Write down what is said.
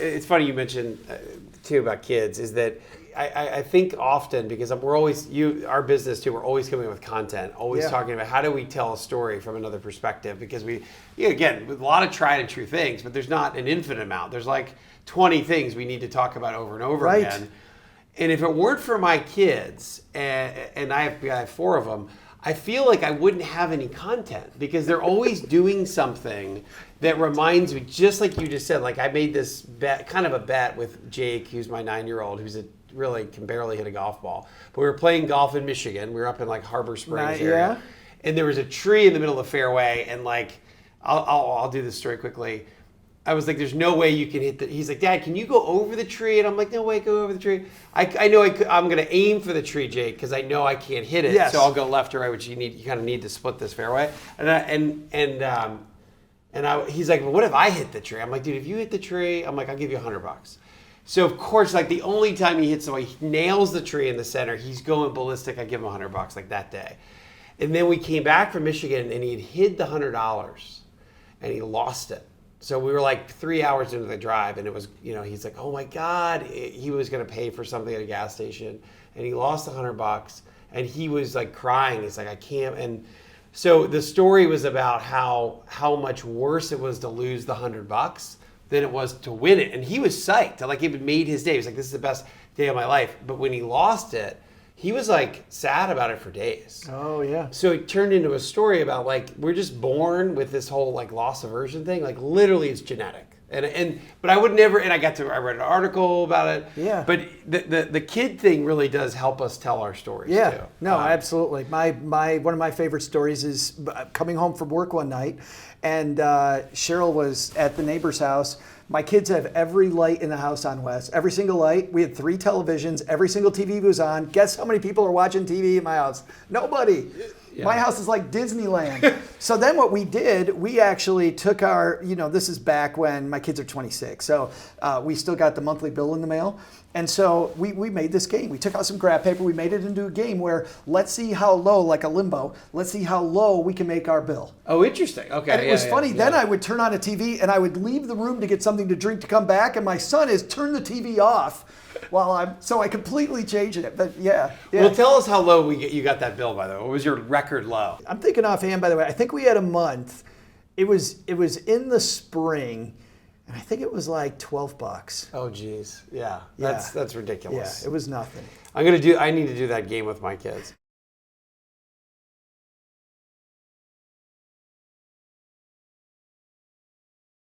it's funny you mentioned too about kids is that I think often because our business too, we're always coming up with content, always talking about how do we tell a story from another perspective, because again, with a lot of tried and true things, but there's not an infinite amount. There's like 20 things we need to talk about over and over again. And if it weren't for my kids, and I have 4 of them, I feel like I wouldn't have any content because they're always doing something that reminds me, just like you just said, like I made this kind of a bet with Jake, who's my 9-year-old, who's really can barely hit a golf ball. But we were playing golf in Michigan. We were up in like Harbor Springs area. And there was a tree in the middle of the fairway. And like, I'll do this story quickly. I was like, there's no way you can hit the... He's like, Dad, can you go over the tree? And I'm like, no way, go over the tree. I know I'm going to aim for the tree, Jake, because I know I can't hit it. Yes. So I'll go left or right, which you kind of need to split this fairway. He's like, well, what if I hit the tree? I'm like, dude, if you hit the tree, I'm like, I'll give you $100. So of course, like the only time he hits somebody, he nails the tree in the center. He's going ballistic. I give him $100 like that day. And then we came back from Michigan and he'd hid the $100 and he lost it. So we were like 3 hours into the drive and it was, he's like, oh my God, he was going to pay for something at a gas station and he lost $100 and he was like crying. He's like, I can't. And so the story was about how much worse it was to lose the $100 than it was to win it. And he was psyched. Like it made his day. He was like, this is the best day of my life. But when he lost it, he was like sad about it for days. Oh yeah. So it turned into a story about like, we're just born with this whole like loss aversion thing. Like literally it's genetic. But I would never, and I read an article about it. Yeah. But the kid thing really does help us tell our stories too. No, absolutely. One of my favorite stories is coming home from work one night, and Cheryl was at the neighbor's house. My kids have every light in the house on, Wes. Every single light. We had 3 televisions. Every single TV was on. Guess how many people are watching TV in my house? Nobody. Yeah. My house is like Disneyland. So then what we did, we actually took our, this is back when my kids are 26. So we still got the monthly bill in the mail. And so we made this game. We took out some graph paper. We made it into a game where let's see how low, like a limbo, let's see how low we can make our bill. Oh, interesting. Okay. And it was funny. Then I would turn on a TV and I would leave the room to get something to drink to come back. And my son is turn the TV off so I completely changed it. But yeah. Well, tell us how low you got that bill, by the way. What was your record low? I'm thinking offhand, by the way. I think we had a month. It was in the spring. And I think it was like $12. Oh, geez. Yeah. That's ridiculous. Yeah, it was nothing. I need to do that game with my kids.